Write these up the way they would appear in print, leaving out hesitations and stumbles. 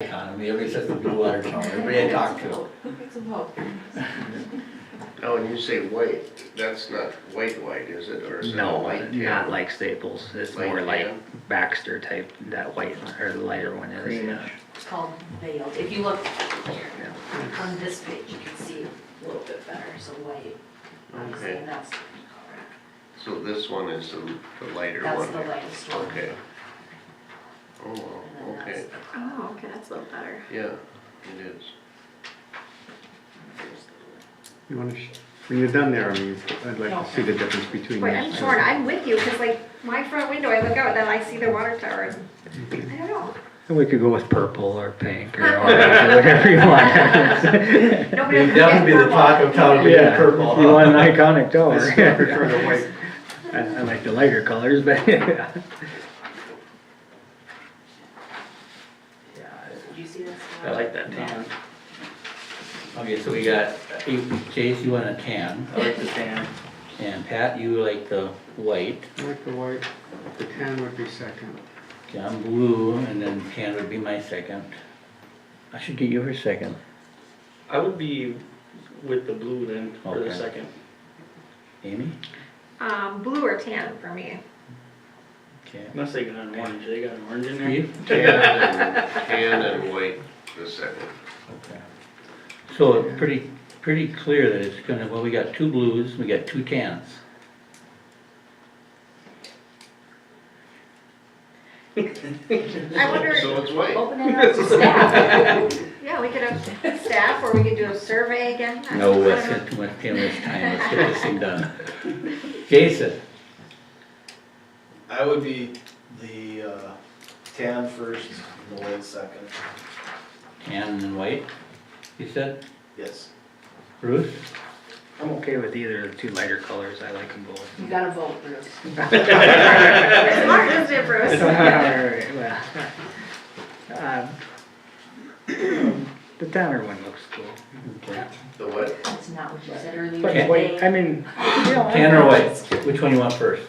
economy, everybody says the blue water tower, everybody I talk to. Who picks a vote? Now, when you say white, that's not white, is it, or is it a No, light tan? not like Staples, it's Light more like tan? Baxter type, that white, or the lighter one is. Greenish. It's called veiled. If you look on this page, you can see a little bit better, so white. Obviously, Okay. and that's So this one is the lighter one? That's the lightest one. Okay. Oh, And then okay, that's the- Oh, okay, that's a little better. yeah, it is. You wanna, when you're done there, I mean, I'd like No. to see the difference between Wait, these I'm two. torn, I'm with you, cause like, my front window, I look out and I see the water tower, and I don't know. And we could go with purple or pink or orange, or whatever you want. Nobody It'd definitely be the talk of town, being Yeah, purple. you want an iconic tower. I still prefer the white. I like the lighter colors, but yeah. Did you see this? I like that tan. Okay, so we got, Chase, you want a tan, I like the tan. and Pat, you like the white. I like the white, the tan would be second. Okay, I'm blue, and then tan would be my second. I should get you for second. I would be with the blue then for the Okay. second. Amy? Blue or tan for me. Okay. Unless they got an orange, they got an orange in there. Steve? Tan and white the second. Okay. So it's pretty clear that it's gonna, well, we got two blues, we got two tans. I wonder, So it's white. Open it up to staff. yeah, we could have staff, or we could do a survey again. I No, don't let's know. spend too much time, let's get this thing done. Jason? I would be the tan first and the white second. Tan and white, you said? Yes. Bruce? I'm okay with either of the two lighter colors, I like them both. You gotta vote, Bruce. Smart, isn't it, Bruce? Alright, well, the tanner one looks cool. Okay. The what? That's not what you said earlier But Okay. white, I today. mean, you know. Tan or white? Which one you want first?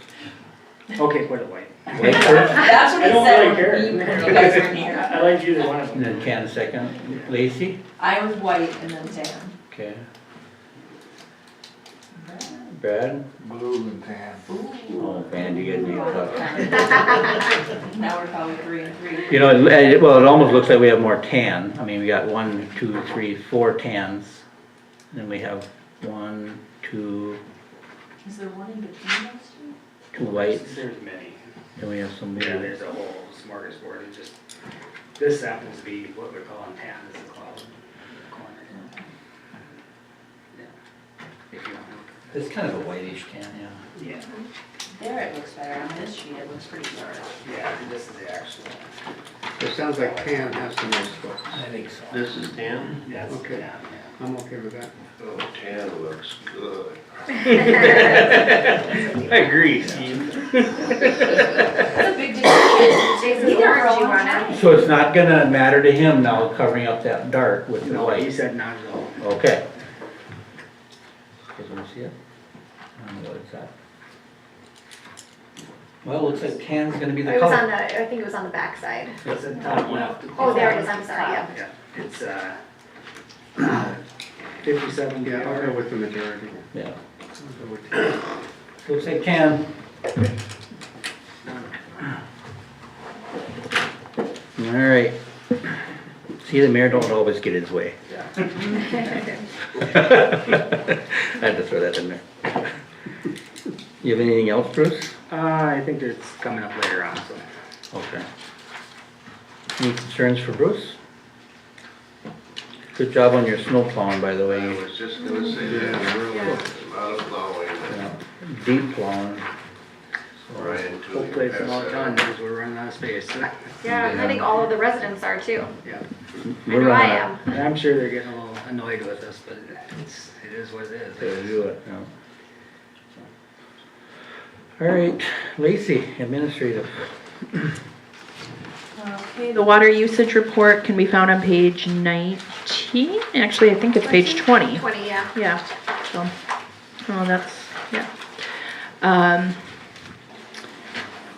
Okay, put it white. White first, That's what I he don't said really when care. you guys were in here. I like either one of and them. then tan second. Lacy? I was white and then tan. Okay. Brad? Blue and tan. Oh, man, you get me tough. Now we're probably 3 and 3. You know, well, it almost looks like we have more tan. I mean, we got 1, 2, 3, 4 tans. Then we have 1, 2, Is there one in between those two? 2 whites. There's many. Then we have some Yeah, blue. there's a whole smorgasbord, it's just, this happens to be what we're calling tan, this is cloud corner. Yeah. If you want. It's kind of a whitish tan, yeah. Yeah. There it looks better. On this sheet, it looks pretty dark. Yeah, this is the actual. It sounds like tan has the most votes. I think so. This is tan? That's Okay. tan, I'm okay with that. Oh, tan looks good. yeah. I agree, Steve. That's a big decision. Jason's Neither for a orange, you long want time. it? So it's not gonna matter to him now covering up that dark with the No, he white? said not at all. Okay. Guys wanna see it? I don't know what it's at. Well, looks like tan's gonna be the It was on color. the, I think it was on the back side. It's in top left. Oh, there it is, I'm sorry, yeah. Yeah, it's, 57. Yeah, I'll go with the majority. Yeah. I'll go with tan. Looks like tan. All right. See, the mayor don't always get his way. I had to throw that in there. You have anything else, Bruce? I think it's coming up later on, so. Okay. Any concerns for Bruce? Good job on your snow plowing, by the I way. was just gonna say that, Yeah. a lot of plowing, Yeah, deep plowing. Brian too. Hopefully it's about done, because we're running out of space. Yeah, I think all of the residents are too. Yeah, I know I am. and I'm sure they're getting a little annoyed with us, but it is what it They'll is. do it, yeah. All right, Lacy, administrative. Okay, the water usage report can be found on page 19. Actually, I think it's page 20. 20, yeah. Yeah, so, oh, that's, yeah.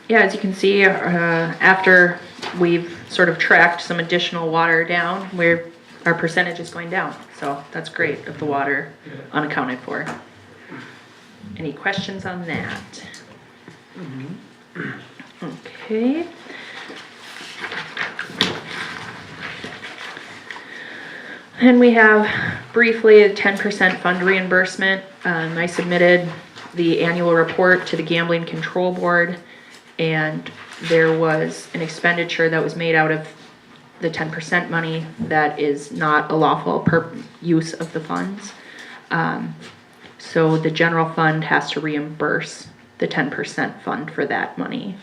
Yeah, as you can see, after we've sort of tracked some additional water down where our percentage is going down. So that's great of the water unaccounted for. Any questions on that? Okay. And we have briefly a 10% fund reimbursement. I submitted the annual report to the Gambling Control Board, and there was an expenditure that was made out of the 10% money that is not a lawful use of the funds. So the general fund has to reimburse the 10% fund for that money.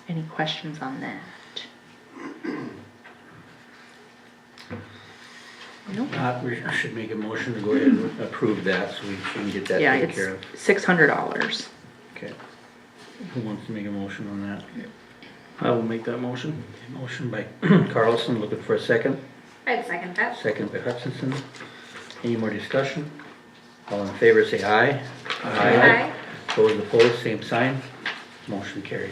Any questions on that? Nope. We should make a motion to go ahead and approve that, so we can get that Yeah, taken care of. it's $600. Okay. Who wants to make a motion on that? I will make that motion. Motion by Carlson, looking for a second. I'd second that. Second by Hutchinson. Any more discussion? All in favor, say aye. Aye. Those opposed, same sign. Motion carries.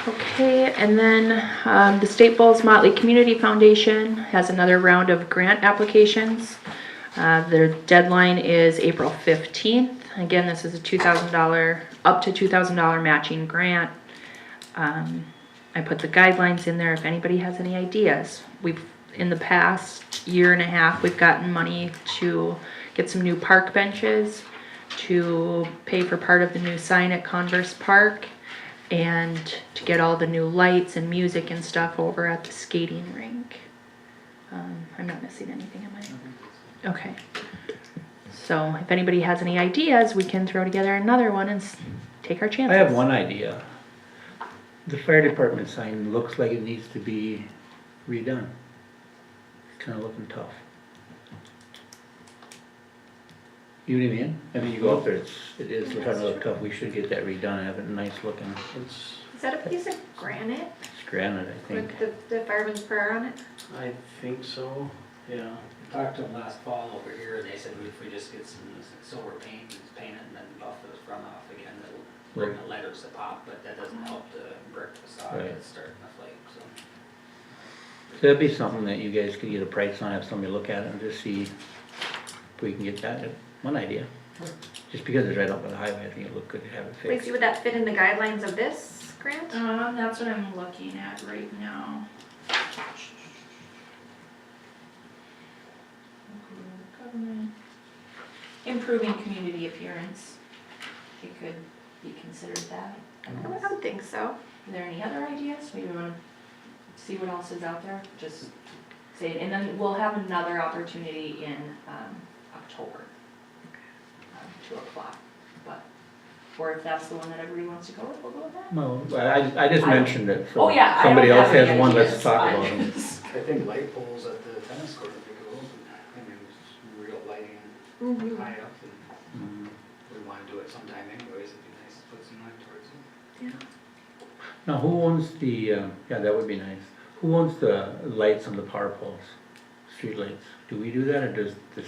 Okay, and then the State Falls Motley Community Foundation has another round of grant applications. Their deadline is April 15th. Again, this is a $2,000, up to $2,000 matching grant. I put the guidelines in there if anybody has any ideas. In the past year and a half, we've gotten money to get some new park benches, to pay for part of the new sign at Converse Park, and to get all the new lights and music and stuff over at the skating rink. I'm not missing anything, am I? Okay. So if anybody has any ideas, we can throw together another one and take our chances. I have one idea. The fire department sign looks like it needs to be redone. It's kinda looking tough. You know what I mean? I mean, you go up there, it is kind of look tough. We should get that redone, have it nice looking. It's, Is that a piece of granite It's granite, I think. with the fireman's prayer on it? I think so, yeah. Talked to them last fall over here, and they said if we just get some silver paint, and paint it, and then buff those front off again, that'll bring the letters to pop, but that doesn't help the brick facade Right. that's starting to flake, so. So that'd be something that you guys could get a price on, have somebody look at it and just see if we can get that. One idea. Just because it's right up by the highway, I think it'd look good to have it fixed. Lacey, would that fit in the guidelines of this grant? That's what I'm looking at right now. Improving community appearance. It could be considered that. I would think so. Are there any other ideas? Maybe we wanna see what else is out there? Just say it, and then we'll have another opportunity in, October. 2 o'clock, but, or if that's the one that everybody wants to go with, we'll go with that. No, I just mentioned it, so Oh, yeah, I somebody don't else have any has one, let's ideas, talk but- about it. I think light poles at the tennis court would be cool, I mean, it's real lighting Mm-hmm. high up, and Mm. we wanna do it sometime anyways, it'd be nice to put some light towards it. Now, who owns the, yeah, that would be nice. Who owns the lights on the power poles? Street lights? Do we do that, or does this?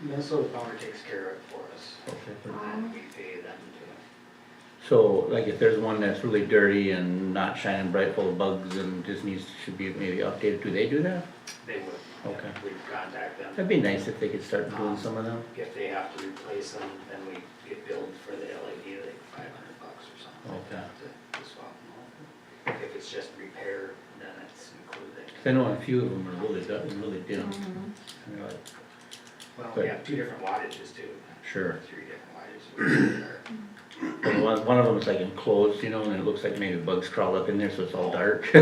Minnesota Power takes care of it for us, Okay. and we pay them to. So, like, if there's one that's really dirty and not shining bright, full of bugs, and just should be maybe updated, do they do that? They would. Okay. We'd contact them. That'd be nice if they could start doing some of them. If they have to replace them, then we get billed for the LED, like $500 or something like Okay. that to swap them out. If it's just repair, then it's included. 'Cause I know a few of them are really dim. Mm-hmm. And they're like, Well, But- we have 2 different wattages too. Sure. 3 different wattages. And one of them is like enclosed, you know, and it looks like maybe bugs crawled up in there, so it's all dark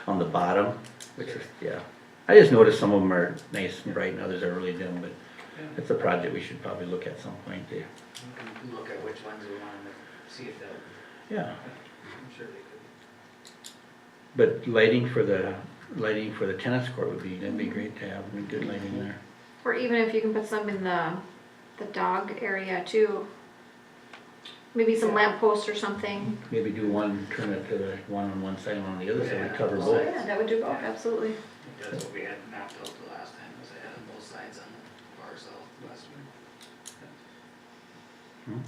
on the bottom, which is, yeah. I just noticed some of them are nice and bright and others are really dim, but it's a project we should probably look at some point, yeah. We can look at which ones we want to see if they'll, Yeah, I'm sure they could. but lighting for the tennis court that'd be great to have, good lighting there. Or even if you can put some in the dog area too. Maybe some lamp posts or something. Maybe do one, turn it to the one on one side and one on the other side, Yeah. cover Oh, both. yeah, that would do both, Yeah. absolutely. That's what we had mapped out the last time, was they had both sides on the far southwest.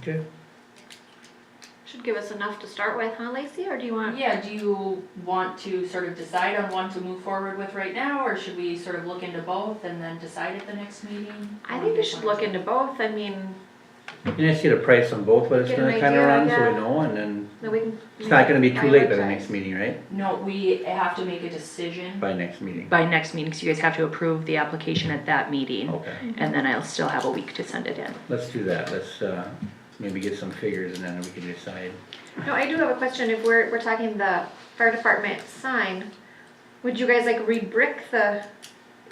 Okay. Should give us enough to start with, huh, Lacey, or do you want? Yeah, do you want to sort of decide on one to move forward with right now, or should we sort of look into both and then decide at the next meeting? I think we should look into both, I mean, And I see the price on both, what it's Get an gonna kinda idea, run, so yeah. we know, and then, then we can. it's not gonna be too late by the prioritize. next meeting, right? No, we have to make a decision By next meeting. by next meeting, so you guys have to approve the application at that meeting. Okay, And then I'll still have a week to send it in. let's do that, let's, maybe get some figures and then we can decide. No, I do have a question, if we're talking the fire department sign, would you guys like re-brick the,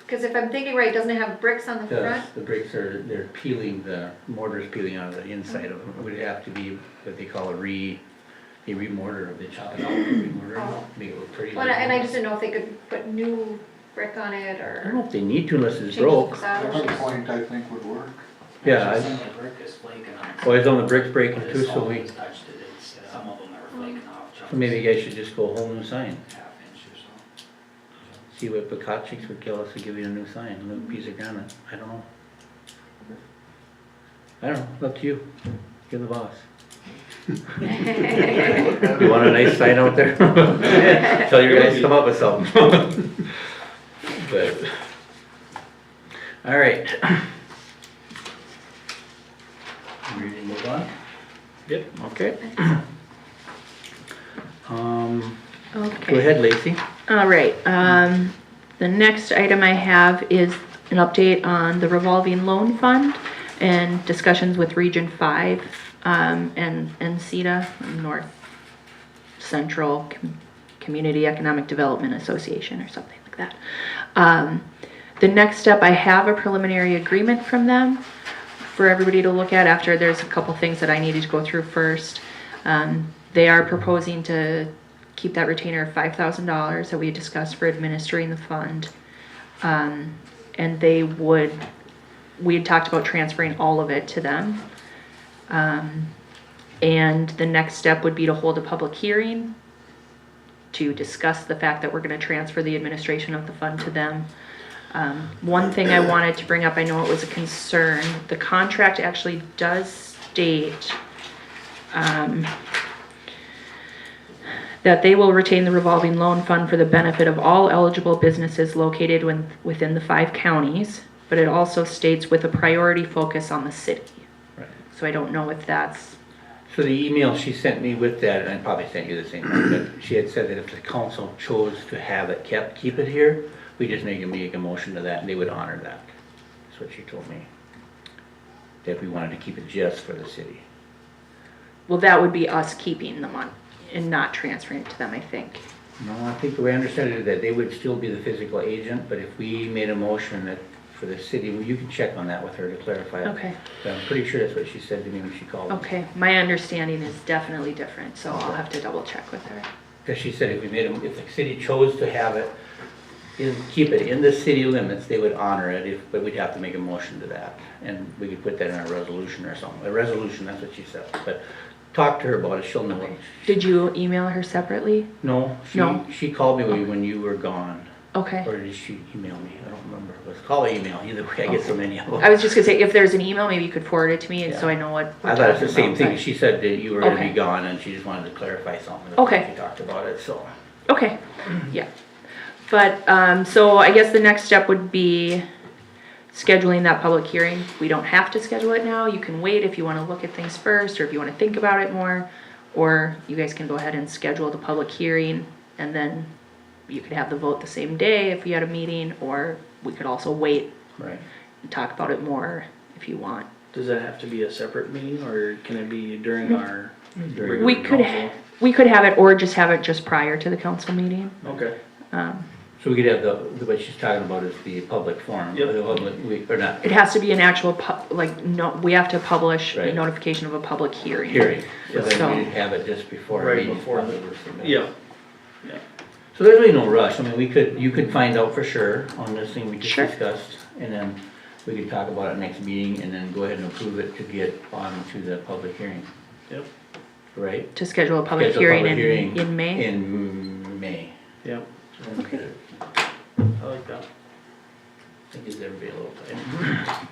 cause if I'm thinking right, doesn't it have bricks on the front? The bricks are, they're peeling, the mortar's peeling out of the inside of them, it would have to be what they call a remortar, they chop it out, remortar, Oh. make it look pretty. Well, and I just didn't know if they could put new brick on it I don't know or if they need to unless it's change the broke. facade. Different point I think would work. Yeah, Some of the brick is flaking off. well, it's on the bricks breaking But too, it's so all we, that's touched it, it's, some of them are flaking off. so maybe you guys should just go whole new sign. Half inch or so. See what Pekachik's would kill us to give you a new sign, a new piece of granite, I don't know. I don't know, it's up to you, you're the boss. You want a nice sign out there? Tell your guys to come up with something. But, all right. You ready to move on? Yep. Okay. Okay. Go ahead, Lacey. All right, the next item I have is an update on the revolving loan fund and discussions with Region 5, and CETA, North Central Community Economic Development Association or something like that. The next step, I have a preliminary agreement from them for everybody to look at after there's a couple things that I needed to go through first. They are proposing to keep that retainer of $5,000 that we had discussed for administering the fund. And we had talked about transferring all of it to them. And the next step would be to hold a public hearing to discuss the fact that we're gonna transfer the administration of the fund to them. One thing I wanted to bring up, I know it was a concern, the contract actually does state, that they will retain the revolving loan fund for the benefit of all eligible businesses located within the 5 counties, but it also states with a priority focus on the city. Right. So I don't know if that's, So the email she sent me with that, and I probably sent you the same one, but she had said that if the council chose to have it keep it here, we just make a motion to that and they would honor that. That's what she told me. That if we wanted to keep it just for the city. well, that would be us keeping the money and not transferring it to them, I think. No, I think the way I understood it is that they would still be the physical agent, but if we made a motion that for the city, well, you can check on that with her to clarify it. Okay. But I'm pretty sure that's what she said to me when she called. Okay, my understanding is definitely different, so I'll have to double check with her. Because she said if we made them, if the city chose to have it, keep it in the city limits, they would honor it, but we'd have to make a motion to that. And we could put that in our resolution or something. A resolution, that's what she said. But talk to her about it, she'll know it. Did you email her separately? No, No. she called me when you were gone. Okay. Or did she email me? I don't remember. It was call or email, either way, I get so many of them. I was just gonna say, if there's an email, maybe you could forward it to me, and so Yeah. I know what we're I thought it's the talking same about, thing. but- She said that you were gonna Okay. be gone and she just wanted to clarify something. Okay. She talked about it, so. Okay, yeah. But, so I guess the next step would be scheduling that public hearing. We don't have to schedule it now. You can wait if you wanna look at things first, or if you wanna think about it more. Or you guys can go ahead and schedule the public hearing, and then you could have the vote the same day if we had a meeting, or we could also wait Right. and talk about it more if you want. Does that have to be a separate meeting, or can it be during our regular We could, council? we could have it, or just have it just prior to the council meeting. Okay, So we could have what she's talking about is the public forum. Yep. The public, or not, It has to be an actual we have to publish a Right. notification of a public hearing. hearing. So So- then we'd have it just before. a Right meeting. before yeah, So there's really no rush. I mean, you could find out for sure on this thing we just Sure. discussed. And then we could talk about it next meeting and then go ahead and approve it to get on to the public hearing. Yep. Right? To schedule a public Schedule a hearing public hearing in May? In May. yep, Okay. I like that. That gives everybody a little time.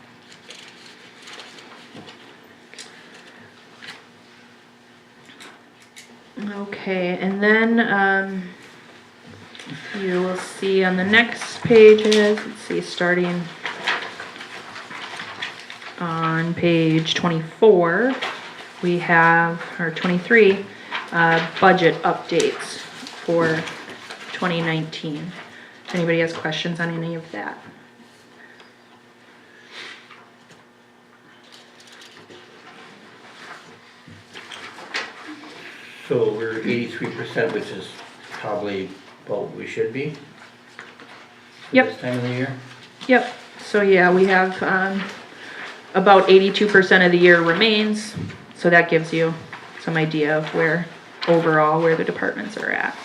Okay, and then, you will see on the next pages, let's see, starting on page 24, we have, or 23, budget updates for 2019. If anybody has questions on any of that. So we're 83%, which is probably about what we should be. For Yep. this time of the year. Yep, so yeah, we have, about 82% of the year remains, so that gives you some idea of where, overall, where the departments are at.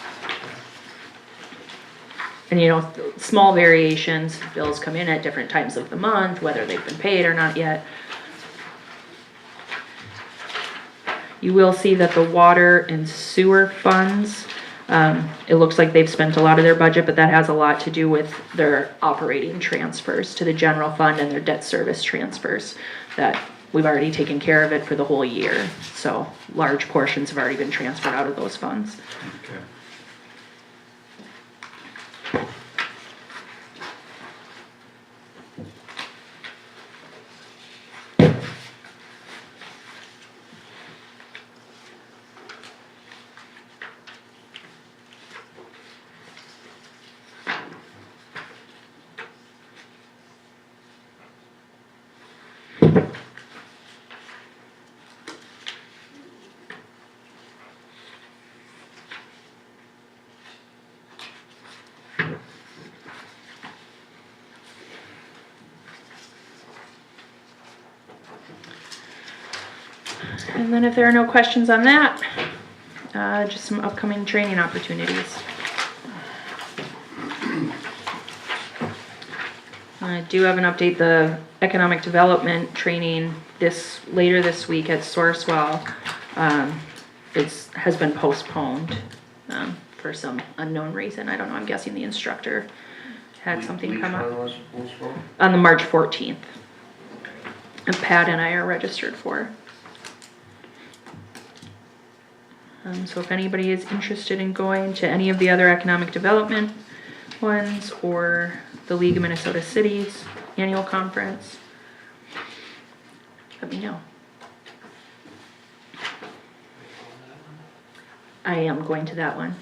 And you know, small variations, bills come in at different times of the month, whether they've been paid or not yet. You will see that the water and sewer funds, it looks like they've spent a lot of their budget, but that has a lot to do with their operating transfers to the general fund and their debt service transfers, that we've already taken care of it for the whole year. So large portions have already been transferred out of those funds. Okay. And then if there are no questions on that, just some upcoming training opportunities. I do have an update, the economic development training later this week at Sourcewell, has been postponed, for some unknown reason. I don't know, I'm guessing the instructor had something come up. Which one was postponed? On the March 14th. And Pat and I are registered for. So if anybody is interested in going to any of the other economic development ones or the League of Minnesota Cities annual conference, let me know. I am going to that one.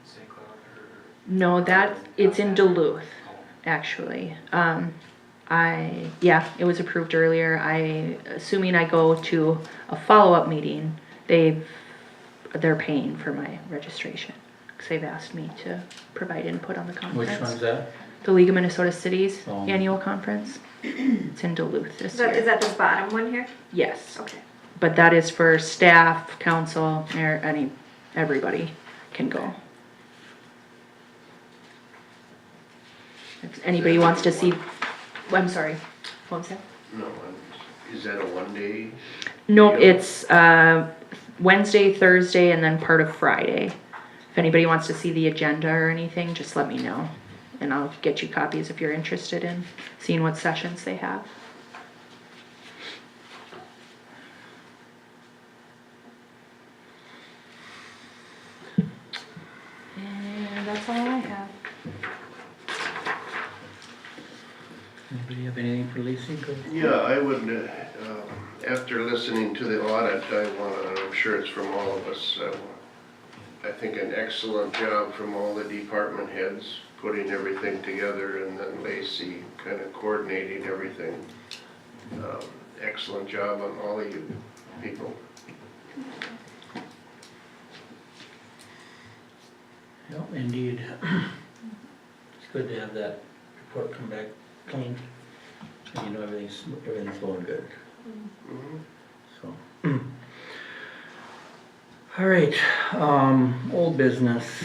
St. Cloud or? No, it's in Duluth, actually. Yeah, it was approved earlier. Assuming I go to a follow-up meeting, they're paying for my registration. Because they've asked me to provide input on the conference. Which one's that? The League of Minnesota Cities Oh. annual conference. It's in Duluth this Is year. that this bottom one here? Yes, Okay. but that is for staff, council, everybody can go. If anybody wants to see, I'm sorry, what was that? No, is that a one-day? Nope, it's Wednesday, Thursday, and then part of Friday. If anybody wants to see the agenda or anything, just let me know. And I'll get you copies if you're interested in seeing what sessions they have. And that's all I have. Anybody have anything for Lacey? Go. Yeah, I would, after listening to the audit, I'm sure it's from all of us, I think an excellent job from all the department heads, putting everything together, and then Lacey kind of coordinating everything. Excellent job on all of you people. Yep, indeed. It's good to have that report come back clean. And you know everything's going good. Mhm. So. All right, old business.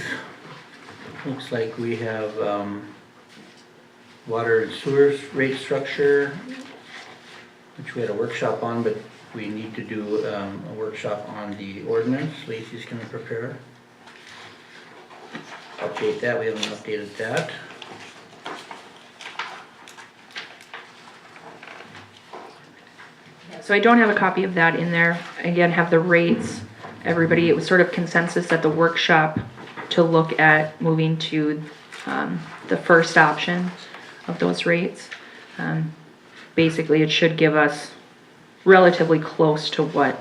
Looks like we have, water and sewers rate structure, which we had a workshop on, but we need to do, a workshop on the ordinance. Lacey's gonna prepare. Update that, we haven't updated that. So I don't have a copy of that in there. Again, have the rates everybody, it was sort of consensus at the workshop to look at moving to, the first option of those rates. Basically, it should give us relatively close to what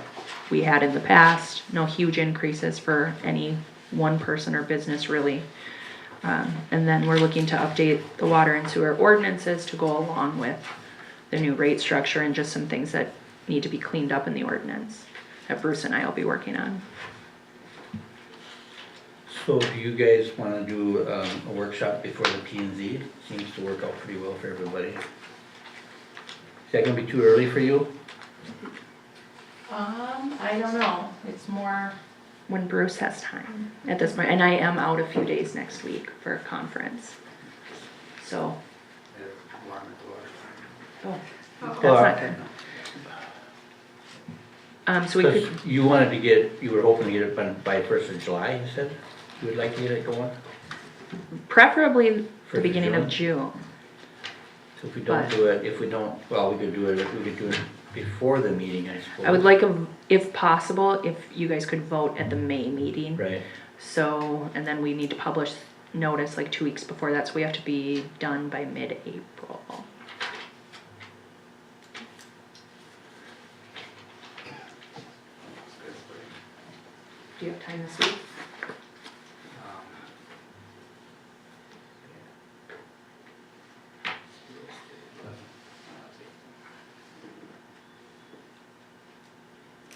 we had in the past, no huge increases for any one person or business really. And then we're looking to update the water and sewer ordinances to go along with the new rate structure and just some things that need to be cleaned up in the ordinance that Bruce and I will be working on. So do you guys wanna do, a workshop before the P and Z? Seems to work out pretty well for everybody. Is that gonna be too early for you? I don't know, it's more when Bruce has time at this point, and I am out a few days next week for a conference. So, oh, that's not good. So we could, Cause you wanted to get, you were hoping to get it by 1st of July, you said? You would like to get it going? preferably the First beginning of June? June. So if we don't But- do it, if we don't, well, we could do it before the meeting, I suppose. I would like, if possible, if you guys could vote at the May meeting. Right, So, and then we need to publish notice like 2 weeks before that, so we have to be done by mid-April. Do you have time this week?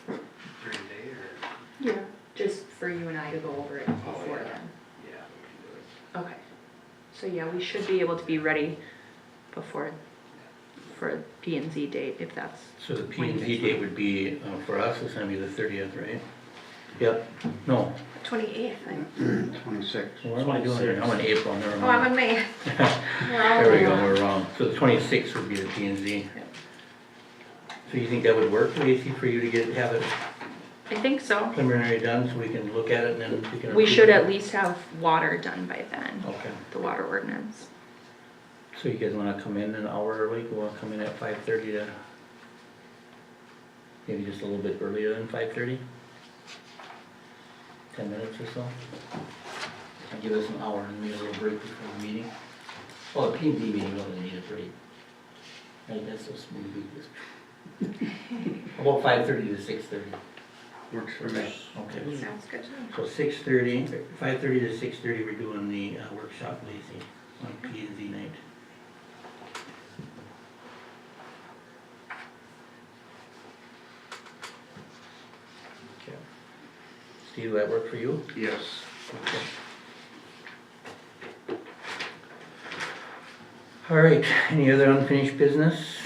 During the day or? Yeah. Just for you and I to go over it before yeah. then. Yeah, we can do it. Okay. So yeah, we should be able to be ready before, for P and Z date, if that's. so the P and Z date would be, for us, it's gonna be the 30th, right? Yep, no, 28th, I. 26. what am I doing here? I'm in April, never mind. Oh, I'm in May. We're all There we go, wrong. we're wrong. So the 26th would be the P and Z. So you think that would work, Lacy, for you to have it I think so. preliminary done so we can look at it and then we can. We approve should it? at least have water done by then, Okay, the water ordinance. so you guys wanna come in an hour early, you wanna come in at 5:30 to, maybe just a little bit earlier than 5:30? 10 minutes or so? And give us an hour and maybe a little break before the meeting. Well, the P and Z meeting doesn't need a break. Right, that's so smooth. How about 5:30 to 6:30? Works for me. Okay. Sounds good to me. So 6:30, 5:30 to 6:30, we're doing the workshop, Lacy, on P and Z night. Okay. Steve, will that work for you? Yes. Okay. All right, any other unfinished business?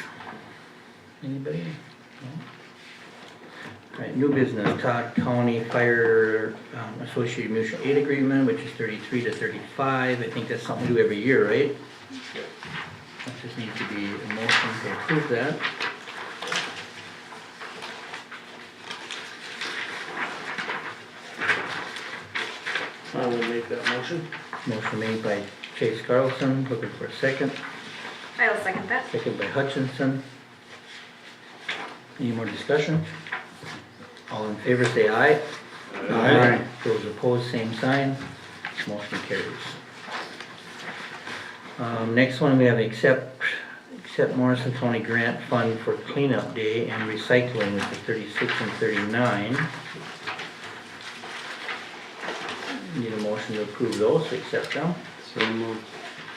Anybody? No? All right, new business, Todd County Fire Associated Mutual Aid Agreement, which is 33 to 35. I think that's something we do every year, right? That just needs to be a motion to approve that. I will make that motion. Motion made by Chase Carlson, looking for a second. I'll second that. Second by Hutchinson. Any more discussion? All in favor say aye. Aye. Those opposed, same sign. Motion carries. Next one, we have accept Morrison County Grant Fund for Cleanup Day and Recycling, which is 36 and 39. Need a motion to approve those, to accept them. So moved.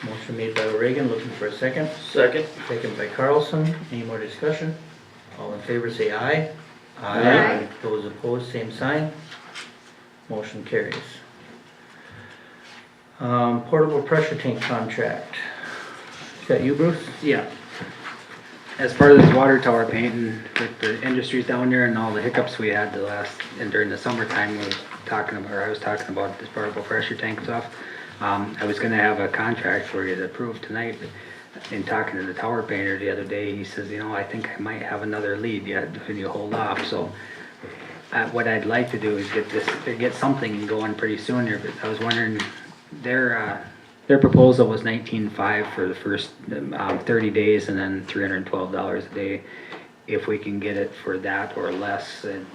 Motion made by Reagan, looking for a second. Second. Second by Carlson. Any more discussion? All in favor say aye. Aye. Those opposed, same sign. Motion carries. Portable pressure tank contract. Is that you, Bruce? Yeah. As part of this water tower painting with the industries down there and all the hiccups we had and during the summertime, I was talking about this portable pressure tank stuff. I was gonna have a contract for you to approve tonight, but in talking to the tower painter the other day, he says, I think I might have another lead yet if you hold off, so. What I'd like to do is get something going pretty soon here, but I was wondering, their proposal was $19,500 for the first 30 days and then $312 a day. if we can get it for that or less, and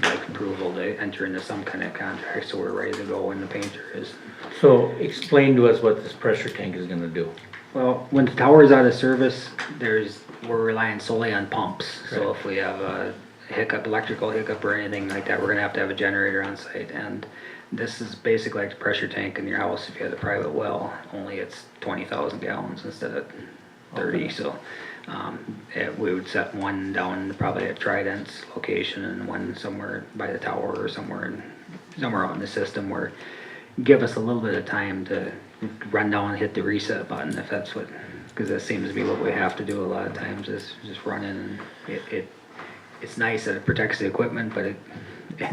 like approval to enter into some kind of contract, so we're ready to go when the painter is. So explain to us what this pressure tank is gonna do. Well, when the tower's out of service, we're relying solely on pumps. So Right. if we have a hiccup, electrical hiccup or anything like that, we're gonna have to have a generator on site. And this is basically like the pressure tank in your house if you had a private well, only it's 20,000 gallons instead of 30, so. We would set one down probably at Trident's location and one somewhere by the tower or somewhere out in the system where give us a little bit of time to run down and hit the reset button if that's what, because that seems to be what we have to do a lot of times is just run in and it's nice that it protects the equipment, but it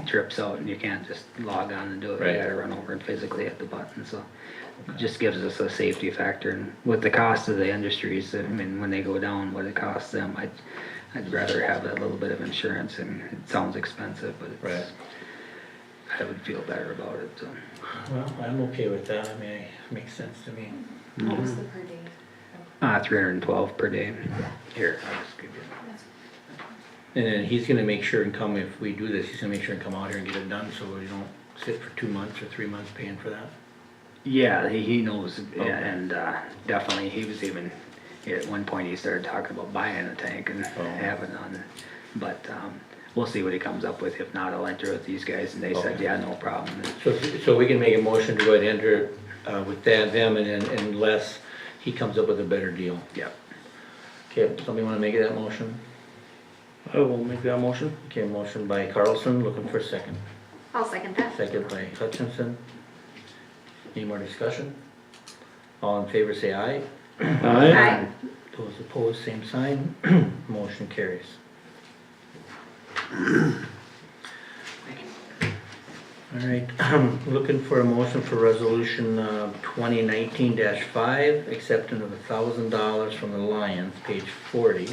trips out and you can't just log on and do it. Right. You gotta run over and physically hit the button, so it just gives us a safety factor. And with the cost of the industries, I mean, when they go down, what it costs them, I'd rather have that little bit of insurance. I mean, it sounds expensive, but Right. I would feel better about it, so. Well, I'm okay with that, I mean, it makes sense to me. What was the per day? 312 per day. Here, I'll just give you. And then he's gonna make sure and come, if we do this, he's gonna make sure and come out here and get it done, so we don't sit for 2 months or 3 months paying for that. Yeah, he knows, yeah, Okay. and definitely, he was even, at one point he started talking about buying a tank and Oh. having on, but we'll see what he comes up with. If not, I'll enter with these guys, and they said, Okay. yeah, no problem. So we can make a motion to go ahead and enter with them, and then unless he comes up with a better deal. Yep. Okay, somebody wanna make that motion? I will make that motion. Okay, motion by Carlson, looking for a second. I'll second that. Second by Hutchinson. Any more discussion? All in favor say aye. Aye. Those opposed, same sign. Motion carries. All right, looking for a motion for resolution 2019-5, acceptance of $1,000 from the Lions, page 40.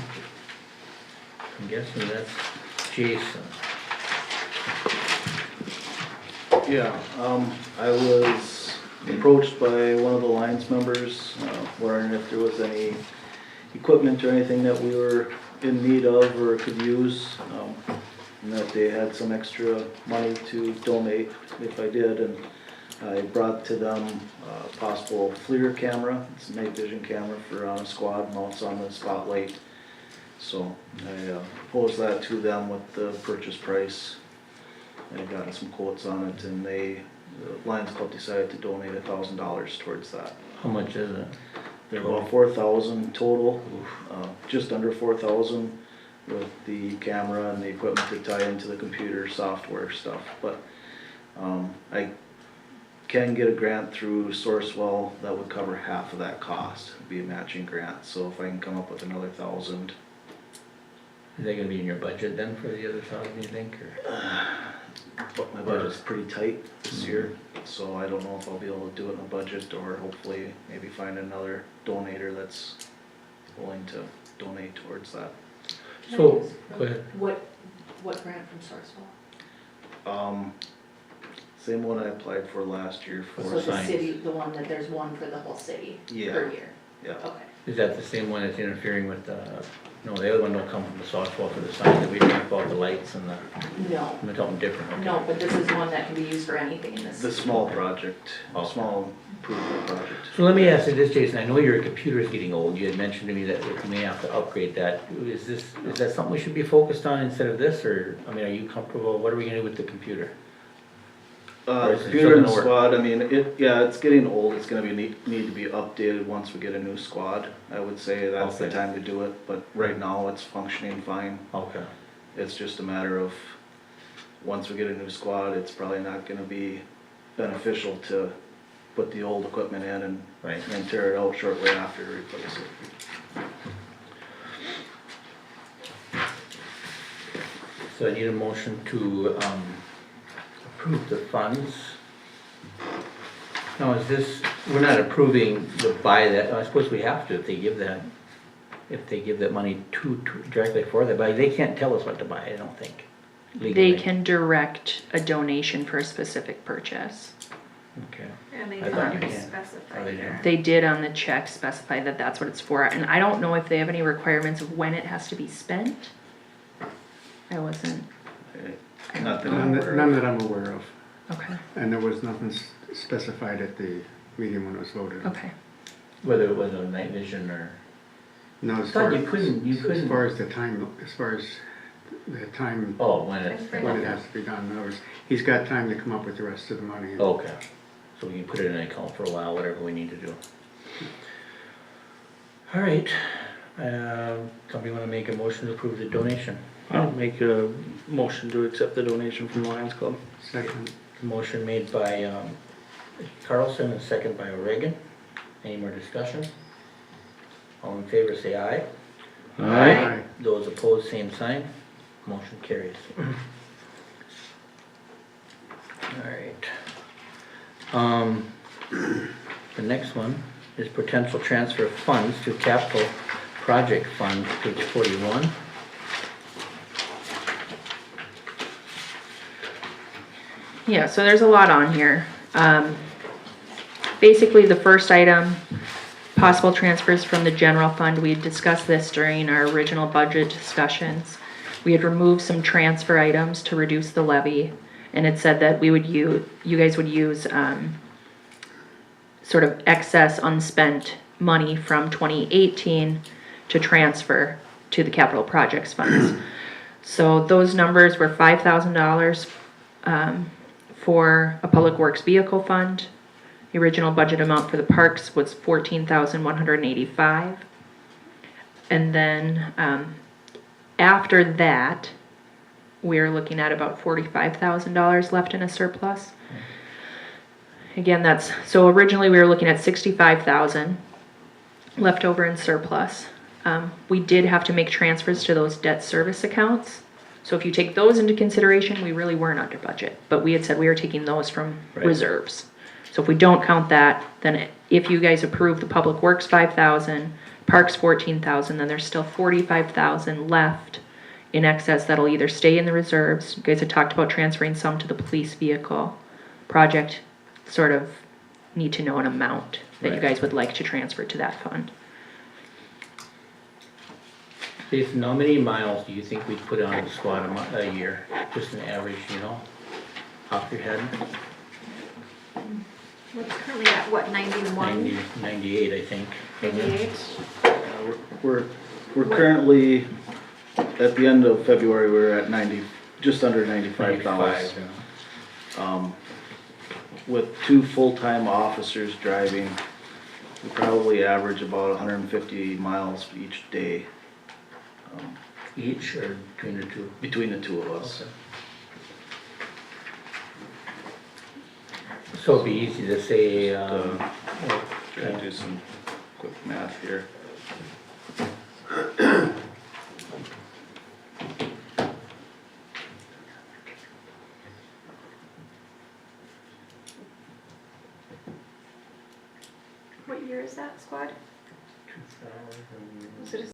I'm guessing that's Jason. Yeah, I was approached by one of the Lions members, wondering if there was any equipment or anything that we were in need of or could use, and that they had some extra money to donate if I did, and I brought to them a possible FLIR camera. It's a night vision camera for on a squad, mounts on the spotlight. So I proposed that to them with the purchase price. I gotten some quotes on it, and the Lions Club decided to donate $1,000 towards that. How much is it? They're about 4,000 total, just under 4,000 with the camera and the equipment to tie into the computer software stuff. But I can get a grant through Sourcewell that would cover half of that cost. It'd be a matching grant, so if I can come up with another 1,000. Is that gonna be in your budget then for the other 1,000, you think, or? But my budget's pretty tight this year, so I don't know if I'll be able to do it in a budget, or hopefully maybe find another donator that's willing to donate towards that. So, go ahead. What grant from Sourcewell? Same one I applied for last year for. So the signs. city, the one that there's one for the whole city Yeah. per year? Yeah, Okay. Is that the same one that's interfering with the, no, the other one don't come from the Sourcewell for the sign that we talked about, the lights and the, No, I'm talking different, okay? no, but this is one that can be used for anything in this. the small project, Oh. small improvement project. So let me ask you this, Jason, I know your computer's getting old, you had mentioned to me that you may have to upgrade that. Is that something we should be focused on instead of this, or, I mean, are you comfortable, what are we gonna do with the computer? Or is it Computer in the still gonna squad, I mean, it's getting old, it's gonna be, need to be updated once we get a new squad. I would say that's the Okay. time to do it, but right now it's functioning fine. Okay, It's just a matter of, once we get a new squad, it's probably not gonna be beneficial to put the old equipment in and right. then tear it out shortly after to replace it. So I need a motion to, approve the funds. Now, is this, we're not approving to buy that, I suppose we have to if they give that money to directly for that, but they can't tell us what to buy, I don't think. They legally. can direct a donation for a specific purchase. Okay. And they I thought you don't can. specify Oh, they here. They did on the check specify that that's what it's for, and I don't know if they have any requirements of when it has to be spent. I wasn't, Not that I'm aware None of. that I'm aware of, okay, and there was nothing specified at the meeting when it was voted. okay. Whether it was a night vision or, No, I as thought far, you couldn't, as far as the time, oh, when it, when it has to be done, in other words, he's got time to come up with the rest of the money. okay. So we can put it in an account for a while, whatever we need to do. All right, somebody wanna make a motion to approve the donation? I'll make a motion to accept the donation from Lions Club. Second, Motion made by Carlson and second by O'Regan. Any more discussion? All in favor say aye. Aye. Those opposed, same sign. Motion carries. Alright. The next one is potential transfer of funds to capital project fund, page 41. Yeah, so there's a lot on here. Basically, the first item, possible transfers from the general fund, we had discussed this during our original budget discussions. We had removed some transfer items to reduce the levy, and it said that we would use, you guys would use, sort of excess unspent money from 2018 to transfer to the capital projects funds. So those numbers were $5,000, for a public works vehicle fund. The original budget amount for the parks was $14,185. And then, after that, we're looking at about $45,000 left in a surplus. Again, that's, so originally we were looking at 65,000 left over in surplus. We did have to make transfers to those debt service accounts. So if you take those into consideration, we really weren't under budget, but we had said we were taking those from Right. reserves. So if we don't count that, then if you guys approve the public works 5,000, parks 14,000, then there's still 45,000 left in excess that'll either stay in the reserves. You guys had talked about transferring some to the police vehicle project, sort of need to know an amount that you Right. guys would like to transfer to that fund. Jason, how many miles do you think we'd put on the squad a year? Just an average, you know, off your head? What's currently at, what, 91? 98, I think. 98? We're currently, at the end of February, we're at 90, just under 95,000. With 2 full-time officers driving, we probably average about 150 miles each day, Each or between the two? between the two of us. So it'd be easy to say, Trying to do some quick math here. What year is that squad? Was it a